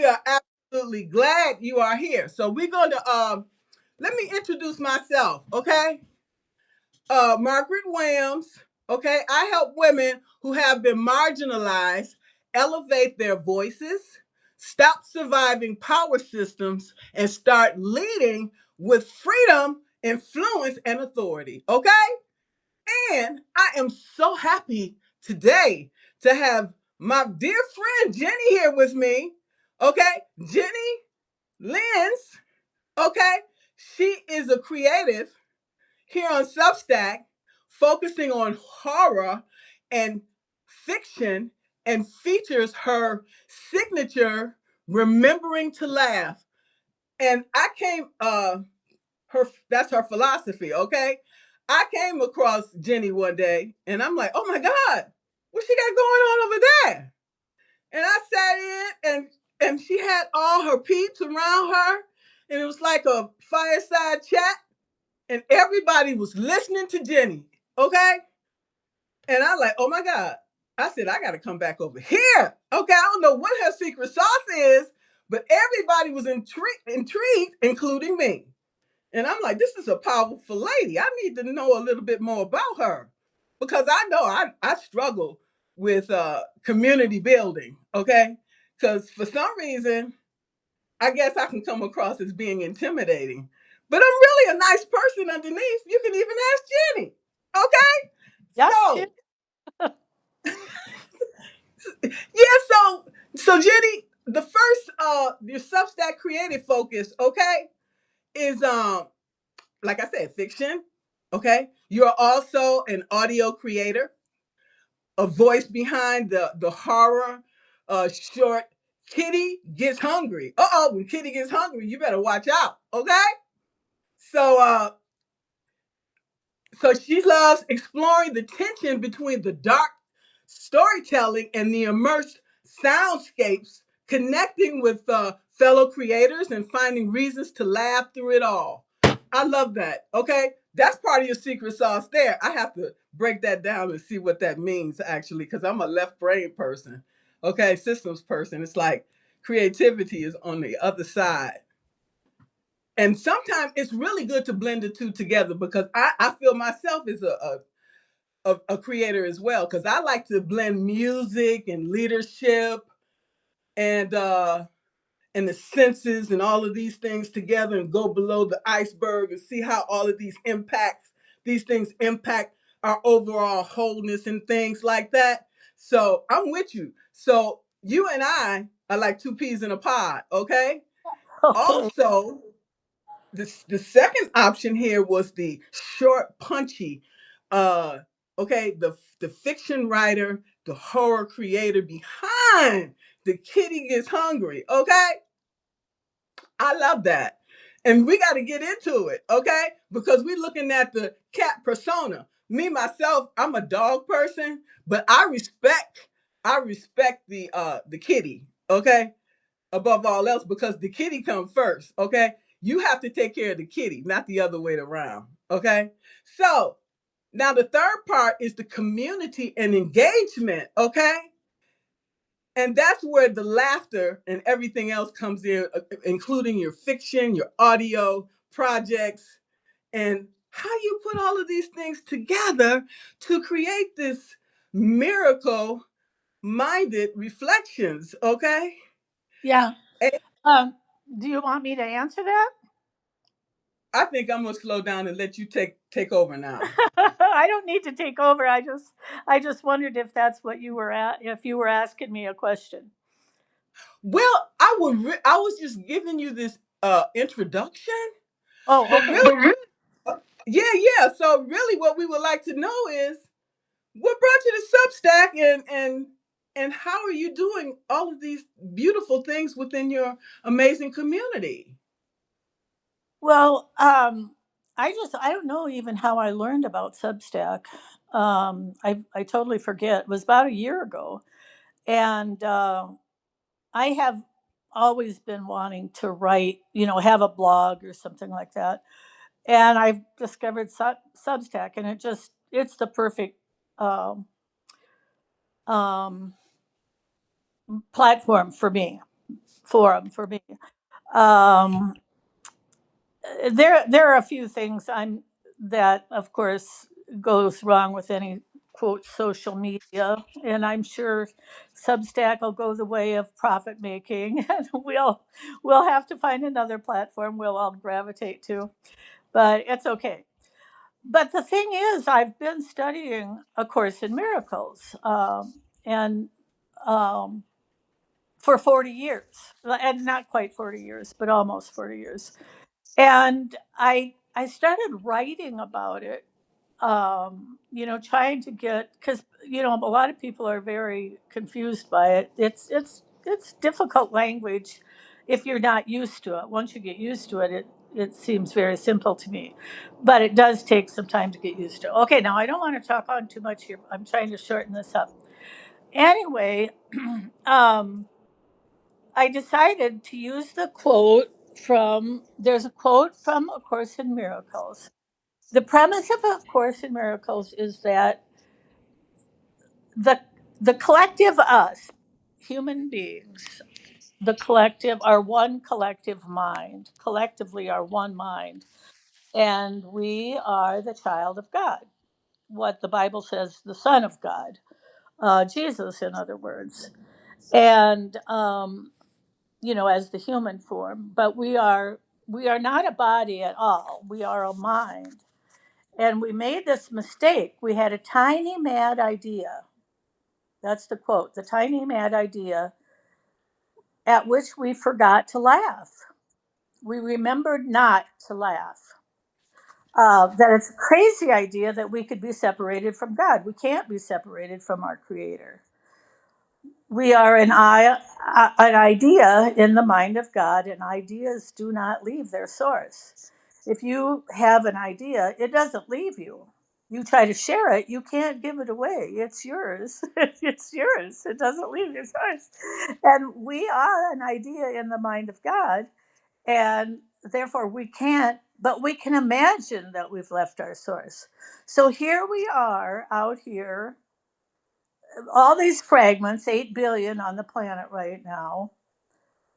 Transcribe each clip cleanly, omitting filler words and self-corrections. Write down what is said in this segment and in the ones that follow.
We are absolutely glad you are here. So we're going to let me introduce myself, okay? Margaret Williams. Okay, I help women who have been marginalized elevate their voices, stop surviving power systems, and start leading with freedom, influence, and authority. Okay, and I am so happy today to have my dear friend Jenny here with me. Okay, Ginny Lynns. Okay, she is a creative here on Substack, focusing on horror and fiction, and features her signature "Remembering to Laugh." And I came her that's her philosophy, okay? I came across Jenny one day and I'm like, "Oh my god, what she got going on over there?" And I sat in and she had all her peeps around her, and it was like a fireside chat, and everybody was listening to Jenny, okay? And I'm like, "Oh my god." I said, "I got to come back over here." Okay, I don't know what her secret sauce is, but everybody was intrigued, including me. And I'm like, "This is a powerful lady. I need to know a little bit more about her." Because I know I struggle with community building, okay? Because for some reason, I guess I can come across as being intimidating. But I'm really a nice person underneath. You can even ask Jenny, okay? Yeah, So, yeah, so Jenny, the first your Substack creative focus, okay, is like I said, fiction. Okay, you're also an audio creator, a voice behind the horror short Kitty Gets Hungry. When Kitty gets hungry, you better watch out. Okay, so she loves exploring the tension between the dark storytelling and the immersed soundscapes, connecting with fellow creators and finding reasons to laugh through it all. I love that. Okay, that's part of your secret sauce there. I have to break that down and see what that means actually, because I'm a left brain person. Okay, systems person. It's like creativity is on the other side. And sometimes it's really good to blend the two together, because I feel myself as a creator as well, because I like to blend music and leadership and the senses and all of these things together, and go below the iceberg and see how all of these things impact our overall wholeness and things like that. So I'm with you. So you and I are like two peas in a pod, okay? okay. Also, the second option here was the short, punchy. Uh, okay, the fiction writer, the horror creator behind the Kitty Gets Hungry. Okay, I love that, and we got to get into it. Okay, because we're looking at the cat persona. Me myself, I'm a dog person, but I respect the kitty. Okay, above all else, because the kitty comes first. Okay, you have to take care of the kitty, not the other way around. Okay, so now the third part is the community and engagement. Okay, and that's where the laughter and everything else comes in, including your fiction, your audio projects, and how you put all of these things together to create this miracle minded reflections. Okay, Yeah. and Um, do you want me to answer that? I think I'm gonna slow down and let you take over now. I don't need to take over. I just wondered if that's what you were at, if you were asking me a question. Well, I was just giving you this introduction, Oh, but okay. really, yeah. So really, what we would like to know is what brought you to Substack, and how are you doing all of these beautiful things within your amazing community? Well, I don't know even how I learned about Substack. I totally forget. It was about a year ago, and I have always been wanting to write, have a blog or something like that. And I've discovered Substack, and it's the perfect um, um, platform for me forum for me. Um, there are a few things I'm that of course goes wrong with any quote social media, and I'm sure Substack will go the way of profit making, and we'll have to find another platform we'll all gravitate to, but it's okay. But the thing is, I've been studying A Course in Miracles, and um, for 40 years, and not quite 40 years, but almost 40 years. And I started writing about it, trying to get, because a lot of people are very confused by it. It's difficult language if you're not used to it. Once you get used to it, it seems very simple to me, but it does take some time to get used to. Okay, now I don't want to talk on too much here. I'm trying to shorten this up. Anyway, um, I decided to use the quote there's a quote from A Course in Miracles. The premise of A Course in Miracles is that the the collective us, human beings, the collective are one collective mind, collectively are one mind, and we are the child of God. What the Bible says, the Son of God, Jesus, in other words, and as the human form, but we are not a body at all. We are a mind. And we made this mistake. We had a tiny mad idea. That's the quote, the tiny mad idea at which we forgot to laugh. We remembered not to laugh. That it's a crazy idea that we could be separated from God. We can't be separated from our Creator. We are an idea in the mind of God, and ideas do not leave their source. If you have an idea, it doesn't leave you. You try to share it, you can't give it away. It's yours. It's yours. It doesn't leave your source. And we are an idea in the mind of God, and therefore we can't, but we can imagine that we've left our source. So here we are out here, all these fragments, 8 billion on the planet right now,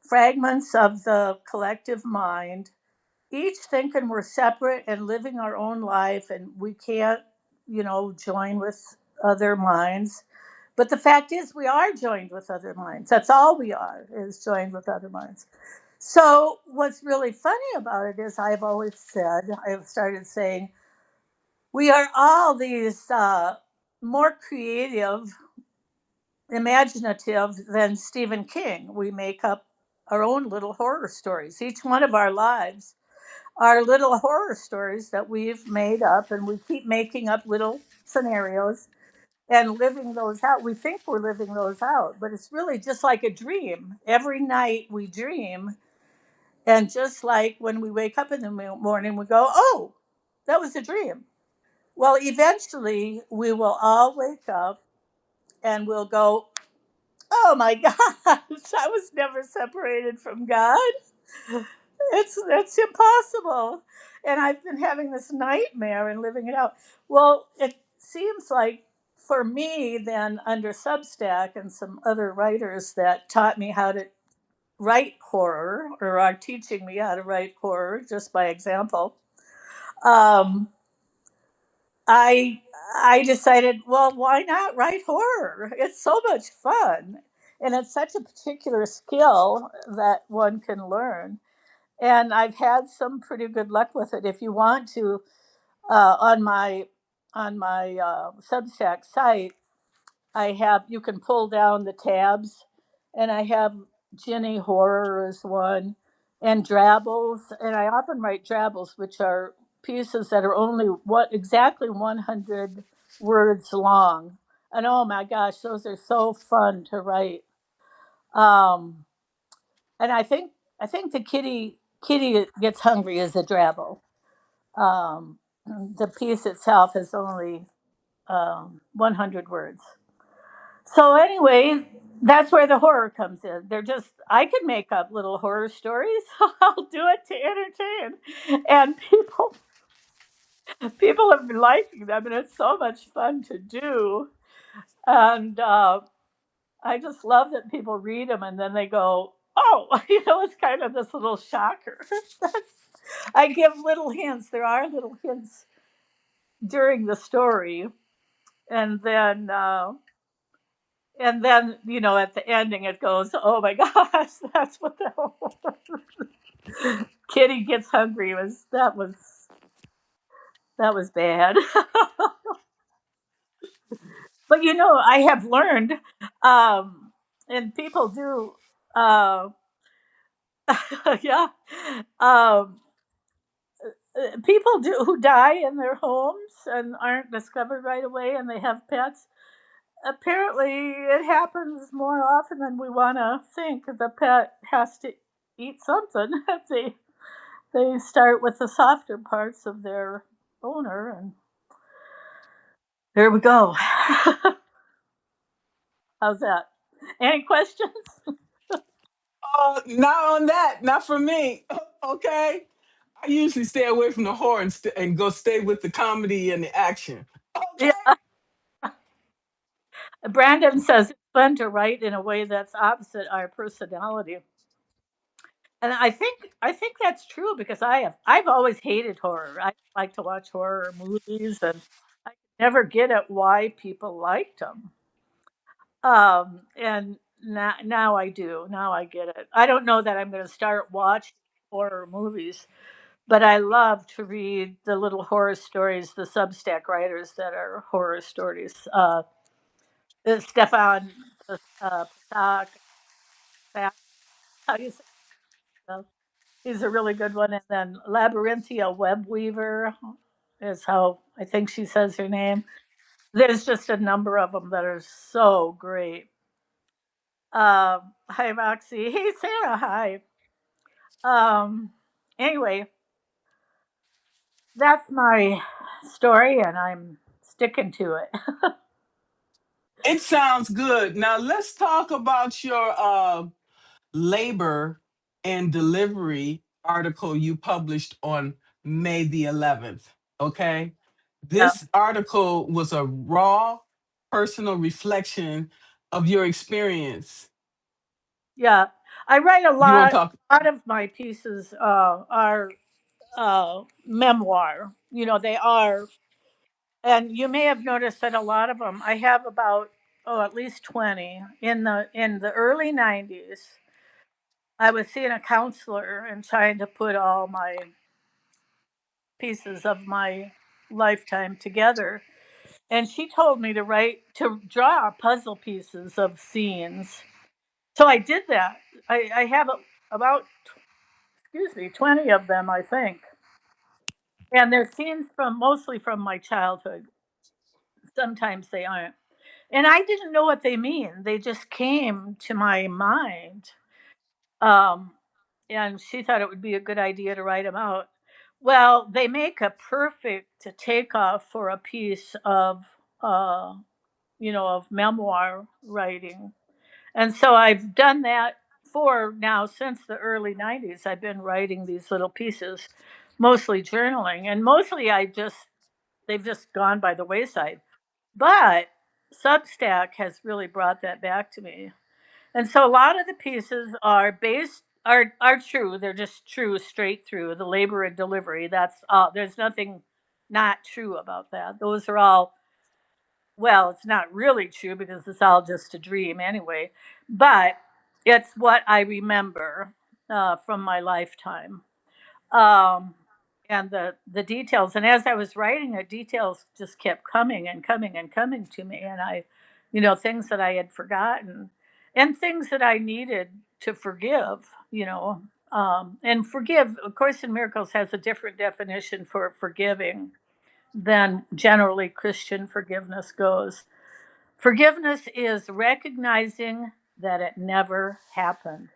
fragments of the collective mind, each thinking we're separate and living our own life and we can't, join with other minds. But the fact is, we are joined with other minds. That's all we are, is joined with other minds. So, what's really funny about it is, I've started saying, we are all these more creative, imaginative than Stephen King. We make up our own little horror stories. Each one of our lives are little horror stories that we've made up, and we keep making up little scenarios and living those out. We think we're living those out, but it's really just like a dream. Every night we dream, and just like when we wake up in the morning, we go, "Oh, that was a dream." Well, eventually we will all wake up and we'll go, "Oh my gosh, I was never separated from God. It's impossible." And I've been having this nightmare and living it out. Well, it seems like for me, then under Substack and some other writers that taught me how to write horror, or are teaching me how to write horror just by example, um, I I decided, well, why not write horror? It's so much fun, and it's such a particular skill that one can learn. And I've had some pretty good luck with it. If you want to, on my Substack site, I have you can pull down the tabs, and I have Ginny Horror as one, and Drabbles, and I often write Drabbles, which are pieces that are only what exactly 100 words long, and oh my gosh, those are so fun to write. Um, and I think the kitty gets hungry is a Drabble. The piece itself is only 100 words. So anyway, that's where the horror comes in. I can make up little horror stories. I'll do it to entertain, and people have been liking them, and it's so much fun to do. And I just love that people read them and then they go, "Oh." it's kind of this little shocker. I give little hints. There are little hints during the story, and then at the ending it goes, oh my gosh, that's what the hell. Kitty gets hungry. Was bad. But I have learned, and people do, uh, yeah, um, people do who die in their homes and aren't discovered right away, and they have pets. Apparently, it happens more often than we want to think. The pet has to eat something. They start with the softer parts of their owner, and there we go. How's that? Any questions? Not on that. Not for me. Okay. I usually stay away from the horror and go stay with the comedy and the action. Yeah. Okay. Brandon says it's fun to write in a way that's opposite our personality. And I think that's true because I've always hated horror. I like to watch horror movies, and I never get at why people liked them. And now I do. Now I get it. I don't know that I'm going to start watching horror movies, but I love to read the little horror stories, the Substack writers that are horror stories. Stefan Patak, how do you say that? He's a really good one. And then Labyrinthia Webweaver is how I think she says her name. There's just a number of them that are so great. Hi, Roxy. Hey, Sarah. Hi. Um, anyway, that's my story, and I'm sticking to it. It sounds good. Now let's talk about your labor and delivery article you published on May the 11th. Okay. Yeah. This article was a raw personal reflection of your experience. Yeah. I write a You want lot. to talk? A lot of my pieces are memoir. They are. And you may have noticed that a lot of them, I have about, at least 20. In the early 90s, I was seeing a counselor and trying to put all my pieces of my lifetime together. And she told me to draw puzzle pieces of scenes. So I did that. I have about, excuse me, 20 of them, I think. And they're scenes mostly from my childhood. Sometimes they aren't. And I didn't know what they mean. They just came to my mind. Um, and she thought it would be a good idea to write them out. Well, they make a perfect takeoff for a piece of memoir writing. And so I've done that for now since the early 90s. I've been writing these little pieces, mostly journaling, and mostly they've just gone by the wayside. But Substack has really brought that back to me. And so a lot of the pieces are true. They're just true straight through the labor and delivery. That's all. There's nothing not true about that. Those are all, well, it's not really true because it's all just a dream anyway. But it's what I remember from my lifetime. Um, and the details. And as I was writing it, details just kept coming and coming and coming to me. And things that I had forgotten and things that I needed to forgive, and forgive, of course, in Miracles has a different definition for forgiving than generally Christian forgiveness goes. Forgiveness is recognizing that it never happened,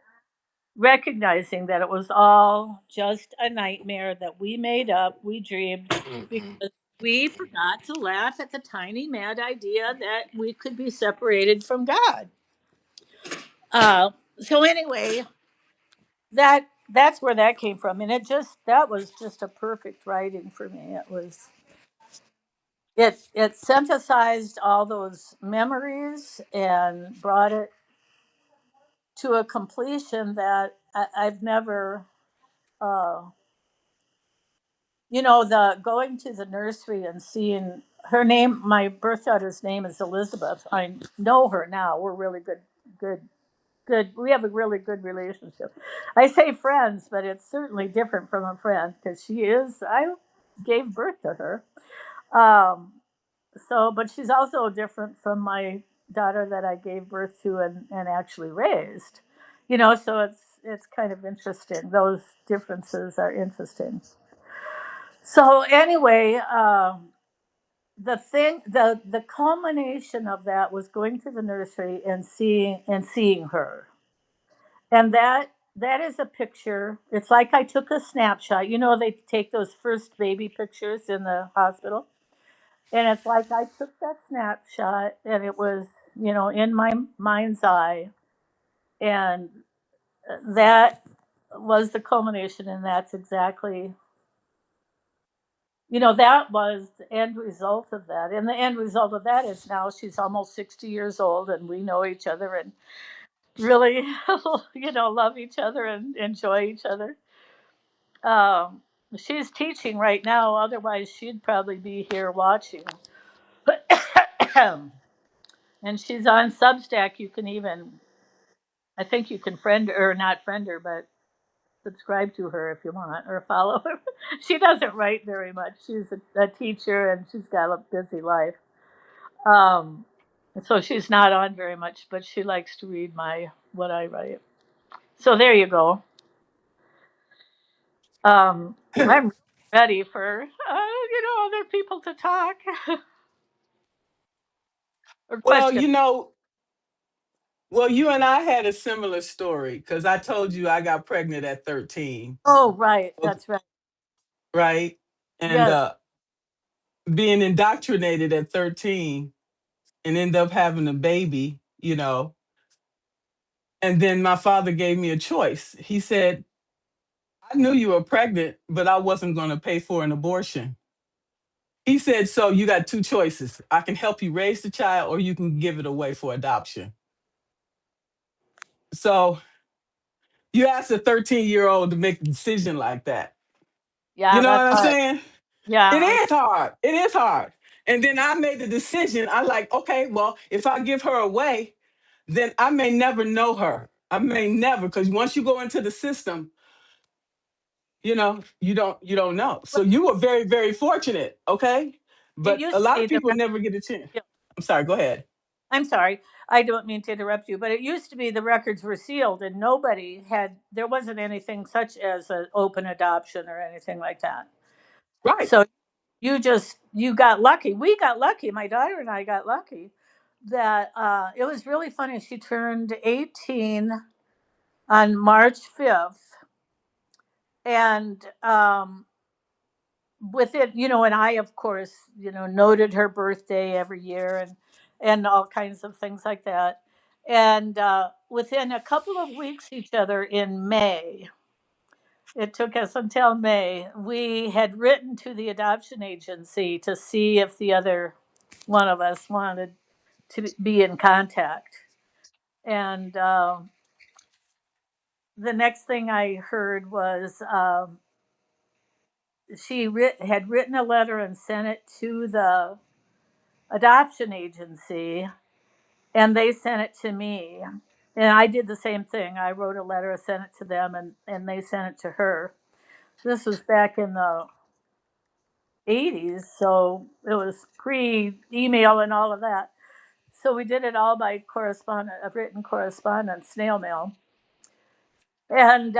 recognizing that it was all just a nightmare that we made up, we dreamed, because we forgot to laugh at the tiny mad idea that we could be separated from God. So anyway, that's where that came from, and that was just a perfect writing for me. It synthesized all those memories and brought it to a completion that I've never, uh, you know, the going to the nursery and seeing her name. My birth daughter's name is Elizabeth. I know her now. We're really good, good. We have a really good relationship. I say friends, but it's certainly different from a friend because she is. I gave birth to her. Um, so, but she's also different from my daughter that I gave birth to and actually raised. You know, so it's kind of interesting. Those differences are interesting. So anyway, the culmination of that was going to the nursery and seeing her, and that is a picture. It's like I took a snapshot. You know, they take those first baby pictures in the hospital, and it's like I took that snapshot, and it was, you know, in my mind's eye, and that was the culmination, and that's exactly, you know, that was the end result of that. And the end result of that is now she's almost 60 years old and we know each other and really, you know, love each other and enjoy each other. Um, she's teaching right now, otherwise, she'd probably be here watching. And she's on Substack. You can even, I think you can friend her, or not friend her, but subscribe to her if you want or follow her. She doesn't write very much. She's a teacher and she's got a busy life. Um, so she's not on very much, but she likes to read my what I write. So there you go. I'm ready for you know, other people to talk or Well, questions. you and I had a similar story because I told you I got pregnant at 13. Oh, right, Okay, that's right. right? And Yes, being indoctrinated at 13 and end up having a baby, and then my father gave me a choice. He said, I knew you were pregnant, but I wasn't going to pay for an abortion. He said, so you got two choices. I can help you raise the child or you can give it away for adoption. So you ask a 13-year-old to make a decision like that. You yeah, know what that's I'm hard. saying? It Yeah, is hard. It is hard. And then I made the decision. I like, okay, well, if I give her away, then I may never know her. I may never, because once you go into the system, you don't know. So well, you were very, very fortunate, okay? it But a used to lot of be the people never get a chance. records. I'm sorry, go ahead. I'm sorry, I don't mean to interrupt you, but it used to be the records were sealed and nobody had. There wasn't anything such as an open adoption or anything like that. Right. So you got lucky. We got lucky. My daughter and I got lucky that it was really funny. She turned 18 on March 5th, and with it, you know, and I of course, you know, noted her birthday every year and all kinds of things like that. And within a couple of weeks each other in May, it took us until May. We had written to the adoption agency to see if the other one of us wanted to be in contact. And the next thing I heard was had written a letter and sent it to the adoption agency, and they sent it to me. And I did the same thing. I wrote a letter, sent it to them, and they sent it to her. This was back in the 80s, so it was pre email and all of that. So we did it all by correspondence, written correspondence, snail mail. And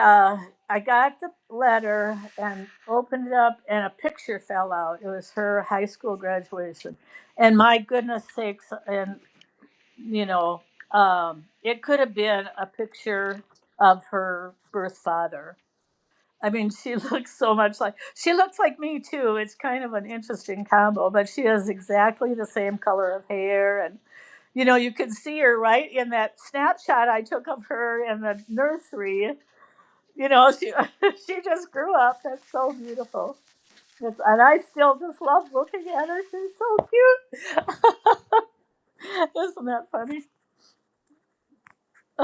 I got the letter and opened it up, and a picture fell out. It was her high school graduation. And my goodness sakes, and you know, it could have been a picture of her birth father. I mean, she looks so much like she looks like me too. It's kind of an interesting combo, but she has exactly the same color of hair, and you know, you can see her right in that snapshot I took of her in the nursery. You know, she she just grew up. That's so beautiful. And I still just love looking at her. She's so cute. Isn't that funny?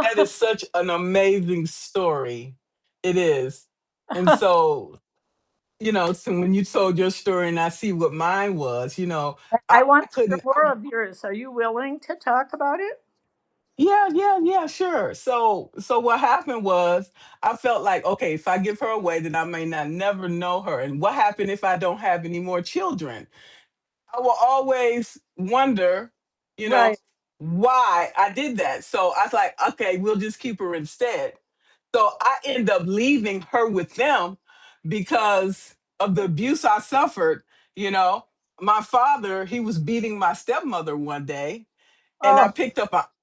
That is such an amazing story. It is. And so, so when you told your story and I see what mine was, I, I want I to hear couldn't. more of yours. Are you willing to talk about it? Yeah, yeah, yeah, sure. So what happened was I felt like, okay, if I give her away, then I may not never know her. And what happened if I don't have any more children? I will always wonder, you know, Right. why I did that. So I was like, okay, we'll just keep her instead. So I end up leaving her with them because of the abuse I suffered. You know, my father, he was beating my stepmother one day, and Oh,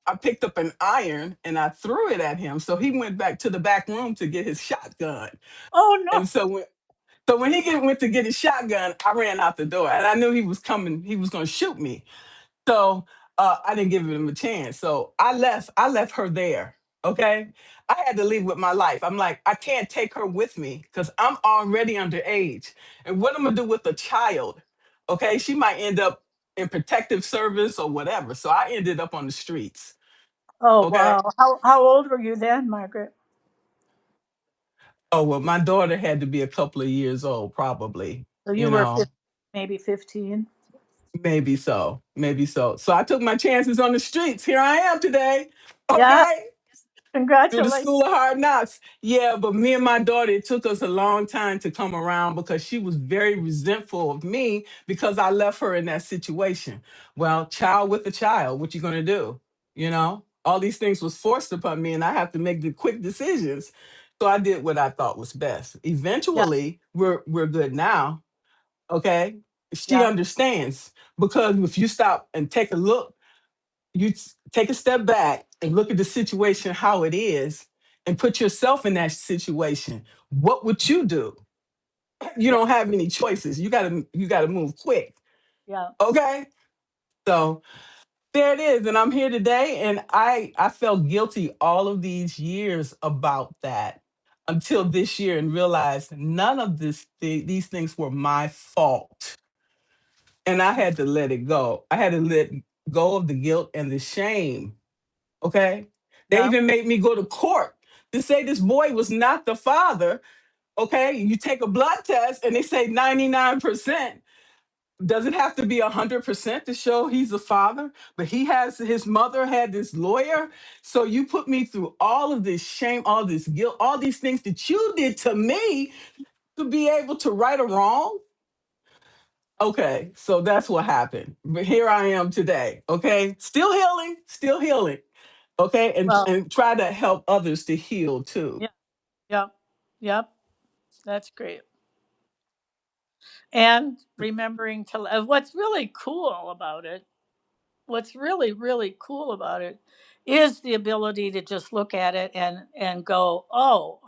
I picked up an iron and I threw it at him. So he went back to the back room to get his shotgun. oh no. And so when went to get his shotgun, I ran out the door and I knew he was coming. He was going to shoot me. So I didn't give him a chance. So I left her there. Okay. I had to leave with my life. I'm like, I can't take her with me because I'm already underage. And what I'm going to do with a child? Okay. She might end up in protective service or whatever. So I ended up on the streets. Oh Okay. wow. How old were you then, Margaret? Oh, well, my daughter had to be a couple of years old, probably, So you you were know. maybe 15. Maybe so. Maybe so. So I took my chances on the streets. Here I am today. Yeah. Okay. Through the Congratulations. school of hard knocks. Yeah, but me and my daughter, it took us a long time to come around because she was very resentful of me because I left her in that situation. Well, child with a child, what you gonna do? All these things was forced upon me and I have to make the quick decisions. So I did what I thought was best. Yeah. Eventually, we're good now. Okay. She Yeah. understands because if you stop and take a look, take a step back and look at the situation how it is and put yourself in that situation. What would you do? You Yeah. don't have any choices. You got to move quick. Yeah. Okay. So there it is, and I'm here today, and I felt guilty all of these years about that until this year and realized none of these things were my fault, and I had to let it go. I had to let go of the guilt and the shame. Okay. They Yeah. even made me go to court to say this boy was not the father. Okay. You take a blood test and they say 99%. Does it have to be 100% to show he's a father? But his mother had this lawyer. So you put me through all of this shame, all this guilt, all these things that you did to me to be able to right a wrong. Okay. So that's what happened. But here I am today. Okay. Still healing, still healing. Okay, and Well, and try to help others to heal too. yeah. Yep. Yep. That's great. And remembering to what's really cool about it, what's really really cool about it is the ability to just look at it and go, "Oh,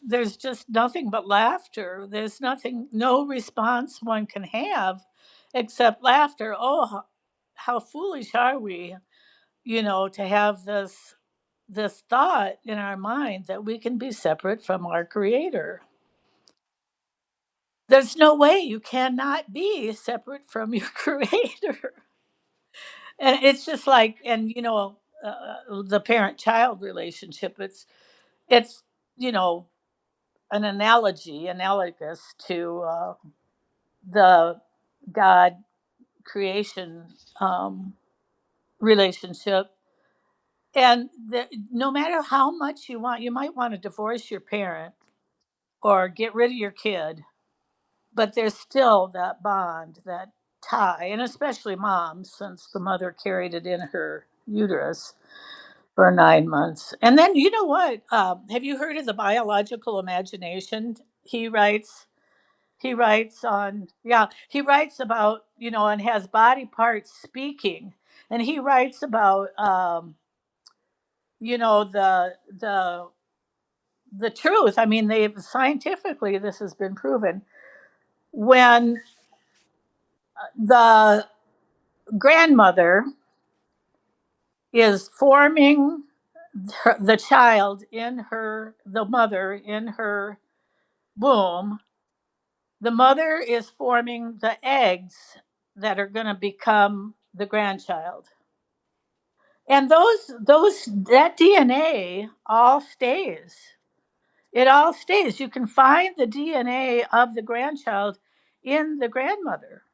there's just nothing but laughter. There's nothing, no response one can have except laughter. Oh, how foolish are we, to have this thought in our mind that we can be separate from our creator. There's no way you cannot be separate from your creator. And it's just like, and the parent child relationship, it's you know an analogy analogous to the God creation um, relationship. And no matter how much you might want to divorce your parent or get rid of your kid, but there's still that bond, that tie, and especially moms, since the mother carried it in her uterus for 9 months. And then, you know what? Have you heard of the biological imagination? He writes about, and has body parts speaking. And he writes about, the truth. I mean, scientifically, this has been proven. When the grandmother is forming the child the mother in her womb, the mother is forming the eggs that are going to become the grandchild. And that DNA all stays. It all stays. You can find the DNA of the grandchild in the grandmother,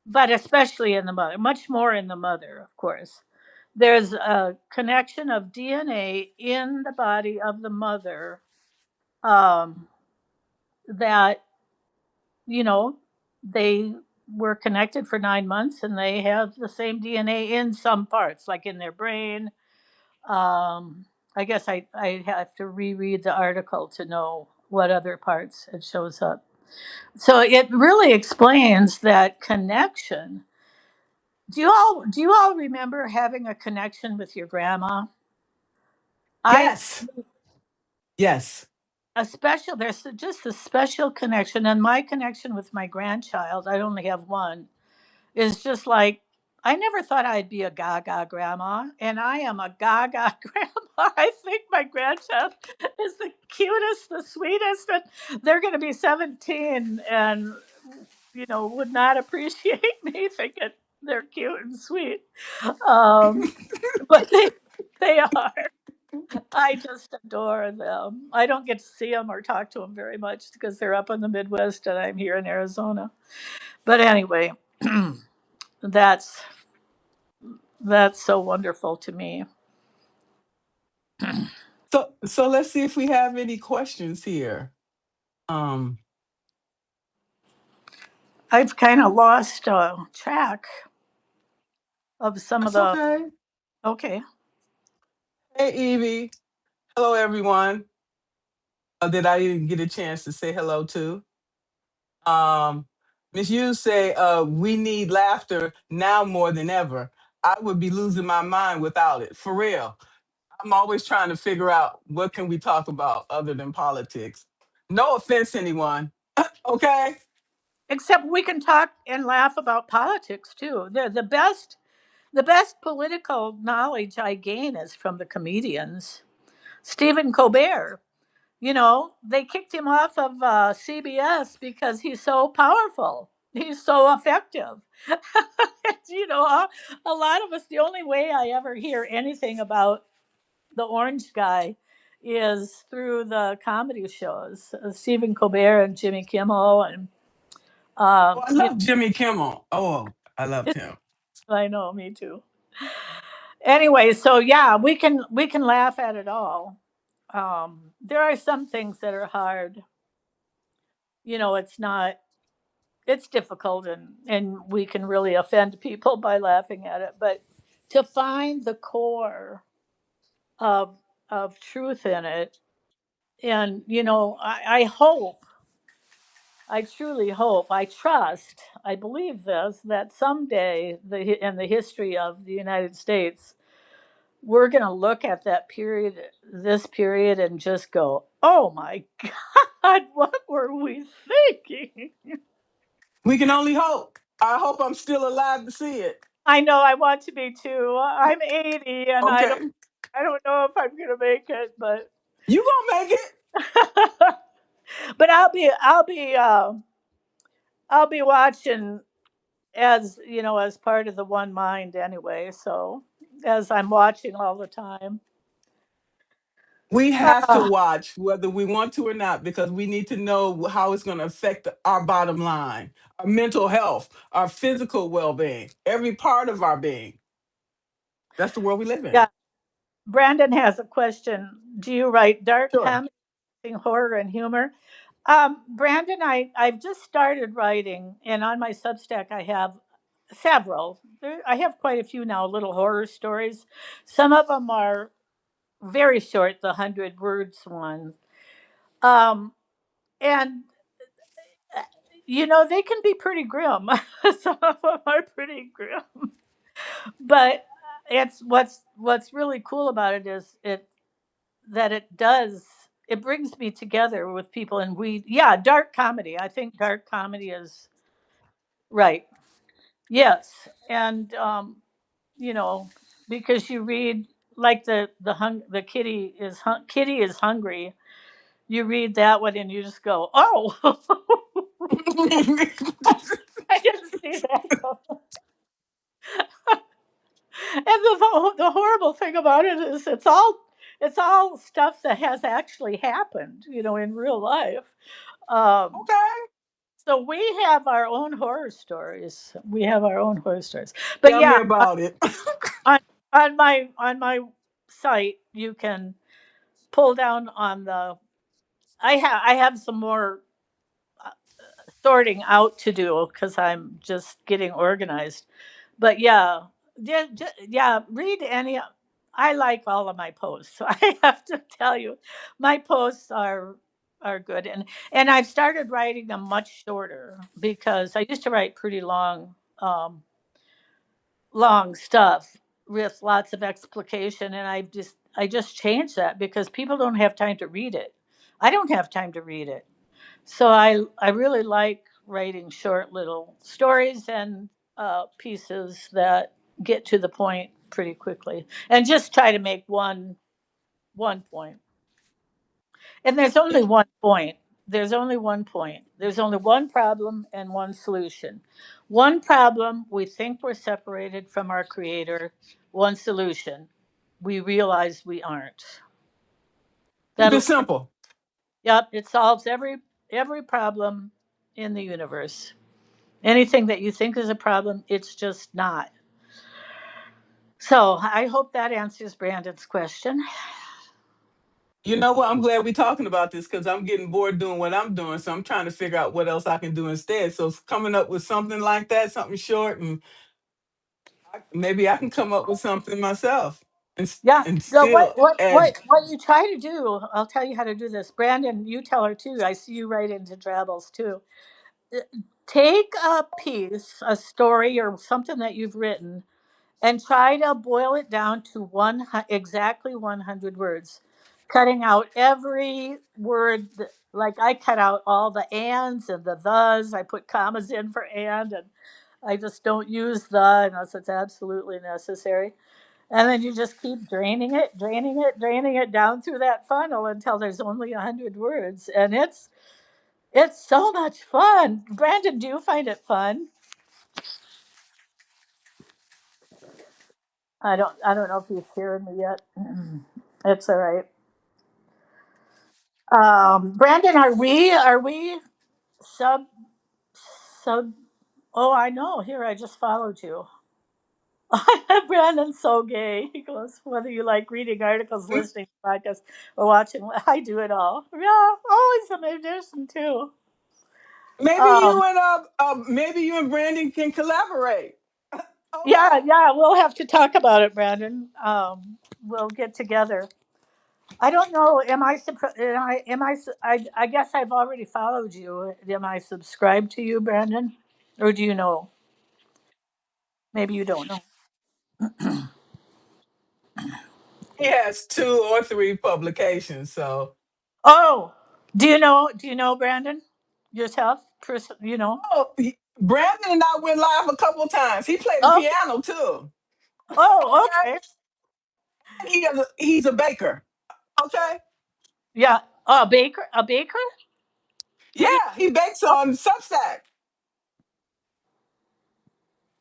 but especially in the mother, much more in the mother, of course. There's a connection of DNA in the body of the mother, um, that, you know, they were connected for 9 months and they have the same DNA in some parts, like in their brain. Um, I guess I have to reread the article to know what other parts it shows up. So it really explains that connection. Do you all remember having a connection with your grandma? I Yes. Yes. a special there's just a special connection, and my connection with my grandchild, I only have one, is just like, I never thought I'd be a gaga grandma, and I am a gaga grandma. I think my grandchild is the cutest, the sweetest, and they're going to be 17 and, would not appreciate me thinking they're cute and sweet. Um, but they are. I just adore them. I don't get to see them or talk to them very much because they're up in the Midwest and I'm here in Arizona. But anyway, that's that's so wonderful to me. So let's see if we have any questions here. Um, I've kind of lost track of some of that's the. okay. Okay. Hey, Evie. Hello, everyone. That I didn't get a chance to say hello to. Um, Miss Yu say, we need laughter now more than ever. I would be losing my mind without it. For real. I'm always trying to figure out what can we talk about other than politics. No offense, anyone. Okay. Except we can talk and laugh about politics too. The best political knowledge I gain is from the comedians. Stephen Colbert. They kicked him off of CBS because he's so powerful. He's so effective. A lot of us, the only way I ever hear anything about the orange guy is through the comedy shows, Stephen Colbert and Jimmy Kimmel. And, Oh, um, I you love Jimmy Kimmel. Oh, I loved him. I know, me too. Anyway, so yeah, we can laugh at it all. There are some things that are hard. It's not it's difficult, and we can really offend people by laughing at it, but to find the core of truth in it. And I hope, I truly hope, I trust, I believe this, that someday in the history of the United States, we're going to look at that period, this period, and just go, oh my God, what were we thinking? We can only hope. I hope I'm still alive to see it. I know, I want to be too. I'm 80 and I don't Okay. I don't know if I'm going to make it, but You gonna make it. but I'll be watching, as part of the one mind anyway, so as I'm watching all the time. We have to Uh, watch whether we want to or not because we need to know how it's going to affect our bottom line, our mental health, our physical well being, every part of our being. That's the world we live in. yeah, Brandon has a question. Do you write dark Sure. comedy, horror, and humor? Brandon, I've just started writing, and on my Substack, I have several. I have quite a few now, little horror stories. Some of them are very short, the 100 words one. Um, and, they can be pretty grim. Some of them are pretty grim. But what's really cool about it is that it brings me together with people, and dark comedy. I think dark comedy is right. Yes, and you know, because you read, like, the kitty is hungry. You read that one and you just go, oh, I didn't see that coming. And the horrible thing about it is, it's all stuff that has actually happened, in real life. Um, Okay. so we have our own horror stories. We have our own horror stories. But Tell me yeah, about it. on on my site you can pull down on the. I have some more uh, sorting out to do because I'm just getting organized. But yeah, yeah, read any. I like all of my posts, so I have to tell you, my posts are good, and I've started writing them much shorter because I used to write pretty long stuff with lots of explication, and I just changed that because people don't have time to read it. I don't have time to read it, so I really like writing short little stories and pieces that get to the point pretty quickly, and just try to make one point. And there's only one point. There's only one point. There's only one problem and one solution. One problem, we think we're separated from our creator. One solution, we realize we aren't. Keep it That'll simple. Yep, it solves every problem in the universe. Anything that you think is a problem, it's just not. So I hope that answers Brandon's question. You know what? I'm glad we're talking about this because I'm getting bored doing what I'm doing. So I'm trying to figure out what else I can do instead. So coming up with something like that, something short, and maybe I can come up with something myself Yeah. and So what still what add. what what you try to do? I'll tell you how to do this. Brandon, you tell her too. I see you write into travels too. Uh, Take a piece, a story, or something that you've written, and try to boil it down to exactly 100 words, cutting out every word. Like I cut out all the ands and the thes. I put commas in for and I just don't use the unless it's absolutely necessary. And then you just keep draining it, draining it, draining it down through that funnel until there's only 100 words, and it's so much fun. Brandon, do you find it fun? I don't know if he's hearing me yet. It's all right. Brandon, are we sub sub? Oh, I know. Here, I just followed you. Brandon's so gay. He goes, whether you like reading articles, listening to podcasts, or watching, I do it all. Yeah, always a magician too. Maybe Um, you and Brandon can collaborate. Okay. yeah, yeah, we'll have to talk about it, Brandon. We'll get together. I don't know. Am I? I guess I've already followed you. Am I subscribed to you, Brandon? Or do you know? Maybe you don't know. He has two or three publications. So, Oh, do you know Brandon yourself? Brandon and I went live a couple of times. He played the Okay. piano too. Oh, Okay. okay. And he's a baker. Okay. Yeah. Oh, a baker. A baker. What do you? Yeah, he bakes Oh, on Substack.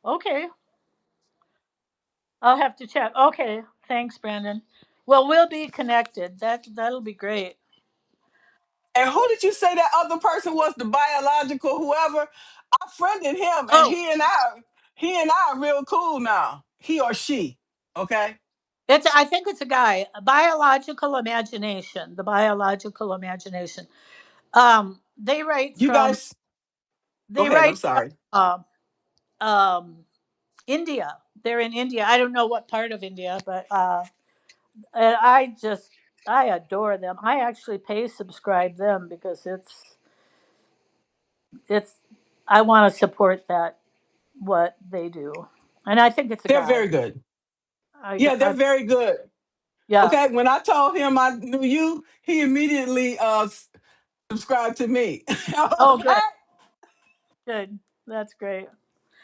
okay. I'll have to check. Okay. Thanks, Brandon. Well, we'll be connected. That'll be great. And who did you say that other person was? The biological whoever? I friended him, and Oh, he and I are real cool now. He or she. Okay. I think it's a guy. A biological imagination. The biological imagination. They write You from. guys go They ahead. I'm write sorry. from India. They're in India. I don't know what part of India, but and I adore them. I actually pay subscribe them because it's I want to support that what they do, and I think it's a They're guy. very good. I, Yeah, they're I very good. yeah. Okay. When I told him I knew you, he immediately subscribed to me. Oh, Okay. good, good. That's great.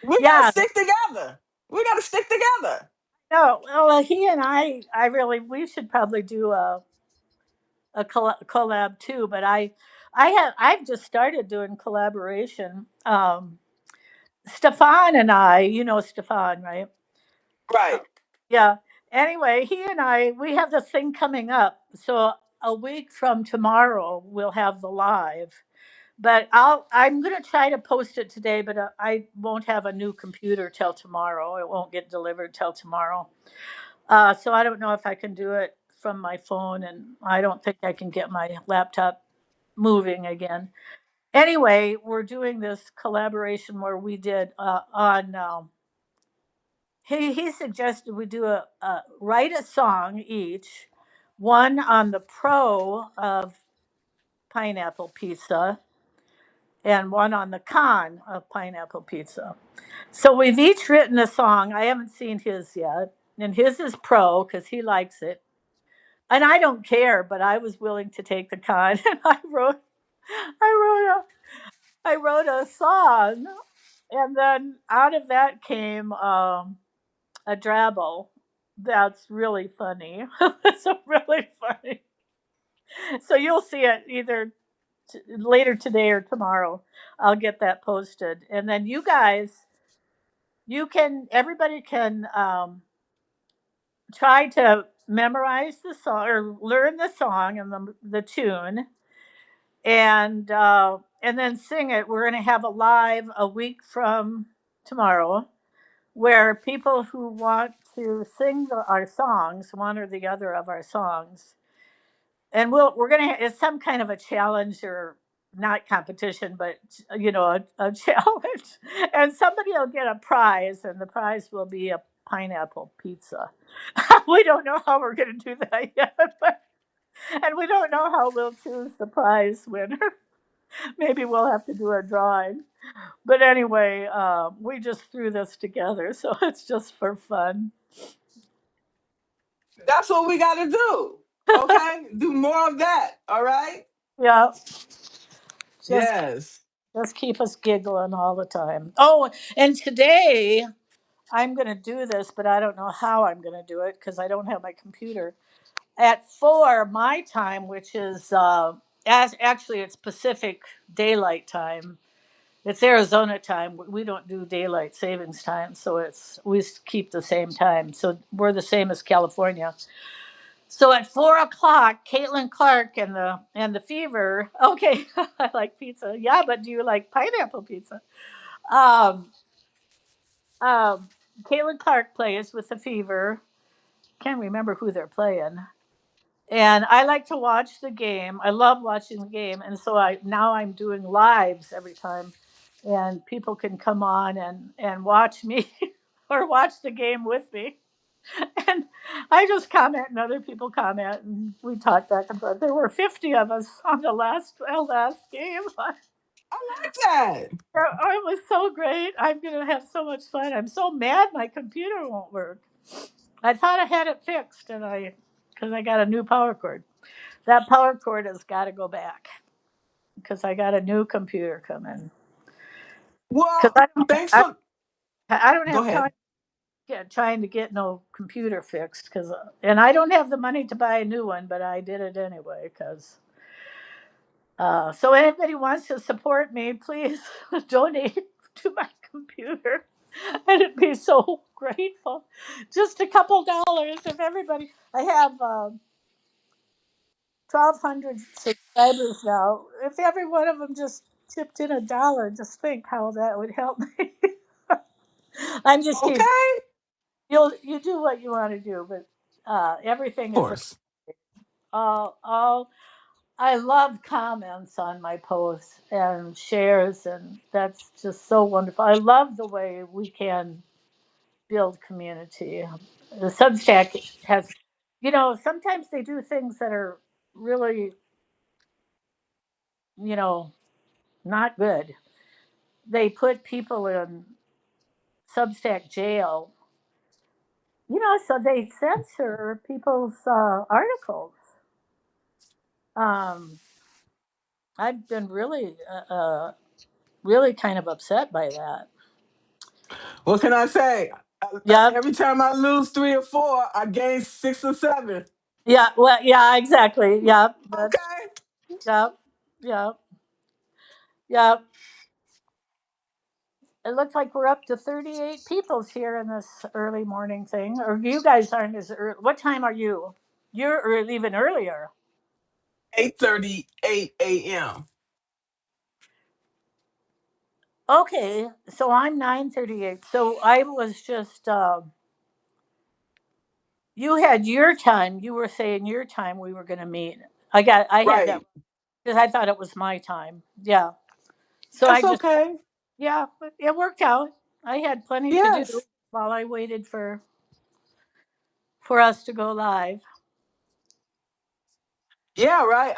We gotta Yeah. stick together. We gotta stick together. No. Well, he and I really, we should probably do a collab too. But I've just started doing collaboration. Stefan and I, you know Stefan, right? Uh, Right. yeah. Anyway, he and I, we have this thing coming up. So a week from tomorrow, we'll have the live. But I'm going to try to post it today, but I won't have a new computer till tomorrow. It won't get delivered till tomorrow. So I don't know if I can do it from my phone, and I don't think I can get my laptop moving again. Anyway, we're doing this collaboration where we did on. He suggested we do a write a song each, one on the pro of pineapple pizza, and one on the con of pineapple pizza. So we've each written a song. I haven't seen his yet, and his is pro because he likes it, and I don't care. But I was willing to take the con, and I wrote I wrote a song, and then out of that came a drabble. That's really funny. It's really funny. So you'll see it either later today or tomorrow. I'll get that posted, and then you guys, everybody can try to memorize the song or learn the song and the tune, and then sing it. We're going to have a live a week from tomorrow where people who want to sing our songs, one or the other of our songs, and we're gonna it's some kind of a challenge or not competition, but a challenge, and somebody will get a prize, and the prize will be a pineapple pizza. We don't know how we're gonna do that yet, but and we don't know how we'll choose the prize winner. Maybe we'll have to do a drawing. But anyway, we just threw this together, so it's just for fun. That's what we got to do. Okay, do more of that. All right. Yeah, just Yes. just keep us giggling all the time. Oh, and today I'm going to do this, but I don't know how I'm going to do it because I don't have my computer. At 4 my time, which is as actually it's Pacific Daylight Time. It's Arizona time. We don't do daylight savings time, so we keep the same time. So we're the same as California. So at 4 o'clock, Caitlin Clark and the Fever. Okay, I like pizza. Yeah, but do you like pineapple pizza? Um, um, Caitlin Clark plays with the Fever. Can't remember who they're playing. And I like to watch the game. I love watching the game, and so I'm doing lives every time, and people can come on and watch me or watch the game with me. And I just comment, and other people comment, and we talk back and forth. There were 50 of us on the last game. I like that. It was so great. I'm gonna have so much fun. I'm so mad my computer won't work. I thought I had it fixed, and because I got a new power cord. That power cord has got to go back because I got a new computer coming. Because Well, thanks for. I don't Go have ahead. time trying to get no computer fixed and I don't have the money to buy a new one, but I did it anyway because. So anybody wants to support me, please donate to my computer. I'd be so grateful. Just a couple dollars if everybody. I have 1,200 subscribers now. If every one of them just chipped in $1, just think how that would help me. I'm just teasing. Okay. You do what you want to do, but everything Of is course. all. I love comments on my posts and shares, and that's just so wonderful. I love the way we can build community. The Substack has, sometimes they do things that are really, you know, not good. They put people in Substack jail, so they censor people's articles. Um, I've been really kind of upset by that. What can I say? Yep. Every time I lose 3 or 4, I gain 6 or 7. Yeah. Well. Yeah. Exactly. Yep. That's. Okay. Yep. Yep. Yep. It looks like we're up to 38 peoples here in this early morning thing. Or you guys aren't as early. What time are you? You're even earlier. 8:38 a.m. Okay, so I'm 9:38. So I was just you had your time. You were saying your time we were going to meet. I had that Right. because I thought it was my time. Yeah. So I That's just okay. yeah, but it worked out. I had plenty to do Yes. while I waited for us to go live. Yeah, right.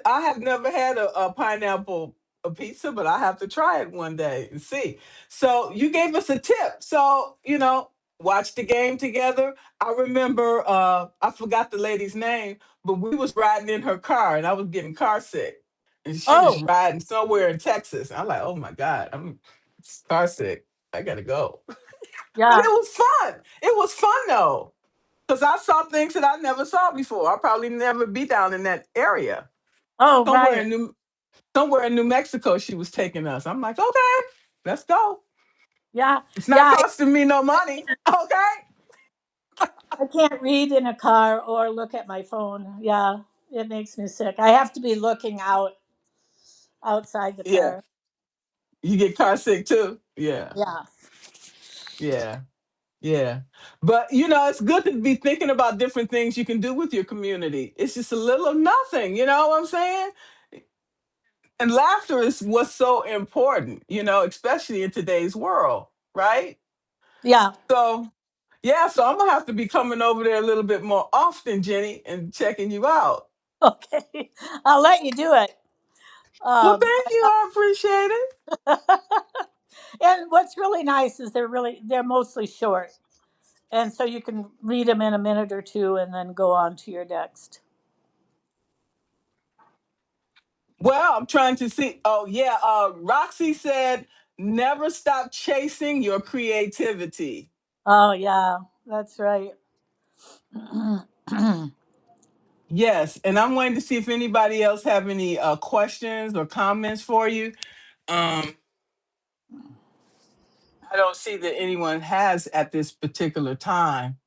I have never had a pineapple a pizza, but I have to try it one day and see. So you gave us a tip. So, watch the game together. I remember I forgot the lady's name, but we was riding in her car and I was getting car sick. And she was Oh, riding somewhere in Texas. I'm like, oh my God, I'm car sick. I gotta go. But it yeah. was fun. It was fun though. Because I saw things that I never saw before. I'll probably never be down in that area. Oh, Somewhere right. in New Mexico she was taking us. I'm like, okay, let's go. Yeah. It's not Yeah. costing me no money. Okay. I can't read in a car or look at my phone. Yeah. It makes me sick. I have to be looking outside the Yeah. car. You get car sick too? Yeah. Yeah. Yeah. Yeah. But it's good to be thinking about different things you can do with your community. It's just a little of nothing, you know what I'm saying? And laughter is what's so important, especially in today's world, right? Yeah. So, yeah, so I'm gonna have to be coming over there a little bit more often, Jenny, and checking you out. Okay. I'll let you do it. Well, Um, thank you. I appreciate it. and what's really nice is they're mostly short, and so you can read them in a minute or two, and then go on to your next. Well, I'm trying to see. Oh, yeah. Roxy said, never stop chasing your creativity. Oh yeah, that's right. Yes, and I'm waiting to see if anybody else have any questions or comments for you. Um, I don't see that anyone has at this particular time.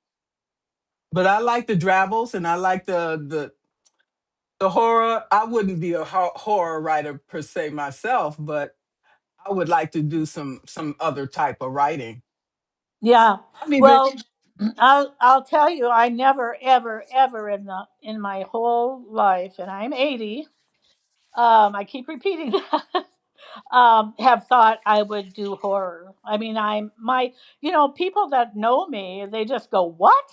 But I like the drabbles, and I like the horror. I wouldn't be a horror writer per se myself, but I would like to do some other type of writing. Yeah. I've even Well, I'll tell you, I never ever ever in my whole life, and I'm 80. I keep repeating that. Have thought I would do horror. I mean, people that know me, they just go, "What?"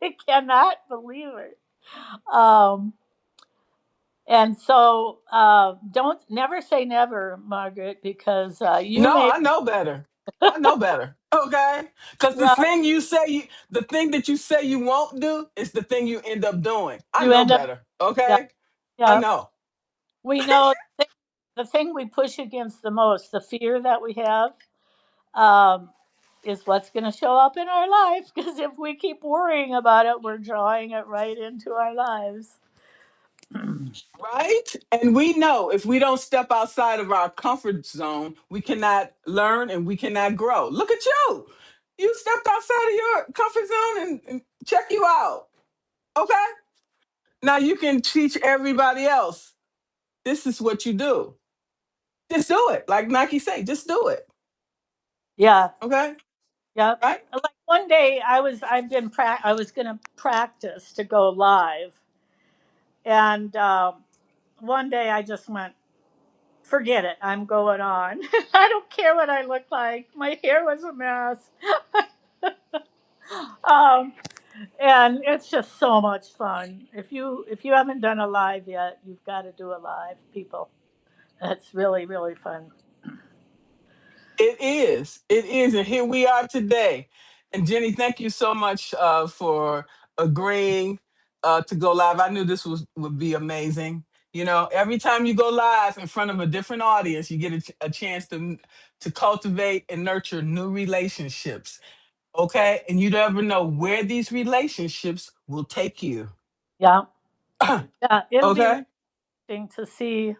They cannot believe it. Um, and so, don't never say never, Margaret, because you no, may. I know better. I know better. Okay, because Well, the thing that you say you won't do is the thing you end up doing. I you know end up. better. Yeah, Okay, I yeah. know. We know the thing we push against the most, the fear that we have, um, is what's going to show up in our life. Because if we keep worrying about it, we're drawing it right into our lives. Right? And we know if we don't step outside of our comfort zone, we cannot learn and we cannot grow. Look at you. You stepped outside of your comfort zone and check you out. Okay? Now you can teach everybody else. This is what you do. Just do it. Like Nike say, just do it. Yeah, Okay? yeah. Right? Like one day, I was going to practice to go live, and one day I just went, forget it. I'm going on. I don't care what I look like. My hair was a mess. um, and it's just so much fun. If you haven't done a live yet, you've got to do a live, people. It's really really fun. It is. It is. And here we are today. And Jenny, thank you so much for agreeing to go live. I knew would be amazing. Every time you go live in front of a different audience, you get a chance to cultivate and nurture new relationships. Okay. And you never know where these relationships will take you. Yeah, yeah. It'll be really Okay. interesting to see.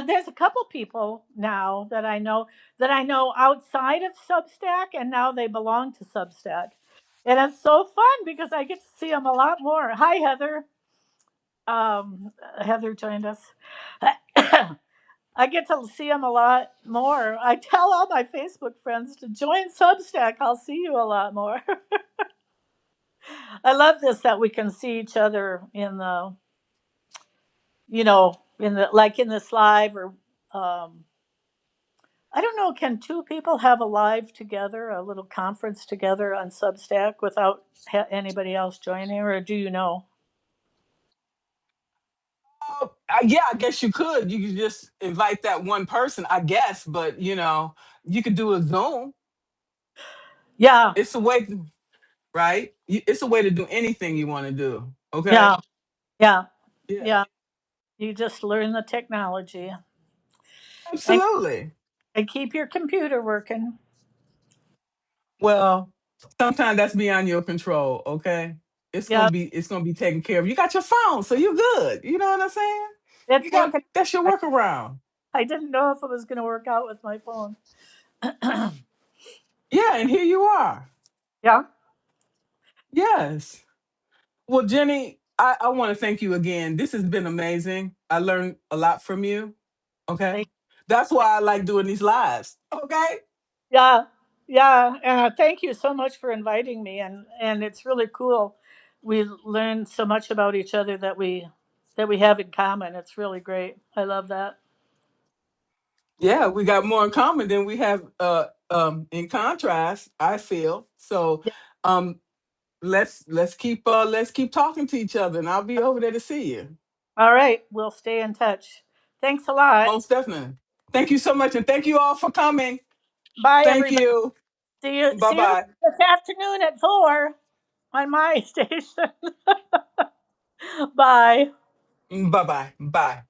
There's a couple people now that I know outside of Substack, and now they belong to Substack, and it's so fun because I get to see them a lot more. Hi, Heather. Heather joined us. I get to see them a lot more. I tell all my Facebook friends to join Substack. I'll see you a lot more. I love this that we can see each other in the, in the like in this live or I don't know. Can two people have a live together, a little conference together on Substack without anybody else joining, or do you know? Yeah, I guess you could. You could just invite that one person, I guess. But you could do a Zoom. Yeah, It's a way, right? It's a way to do anything you want to do. Okay. yeah, yeah, Yeah. yeah. You just learn the technology and, Absolutely. and keep your computer working. Well, sometimes that's beyond your control. Okay. Yeah, It's gonna be taken care of. You got your phone, so you're good. You know what I'm saying? it's working. That's your I, workaround. I didn't know if it was going to work out with my phone. Yeah, and here you are. Yeah, Yes. Well, Jenny, I want to thank you again. This has been amazing. I learned a lot from you. Okay. thank- That's why I like doing these lives. Okay. yeah, yeah. Thank you so much for inviting me, and it's really cool. We learn so much about each other that we have in common. It's really great. I love that. Yeah, we got more in common than we have in contrast, I feel. So Yeah. um let's keep talking to each other and I'll be over there to see you. All right, we'll stay in touch. Thanks a lot. Most definitely. Thank you so much and thank you all for coming. Bye, Thank everybody. you. See you Bye-bye. this afternoon at 4 on my station. Bye. Bye-bye. Bye.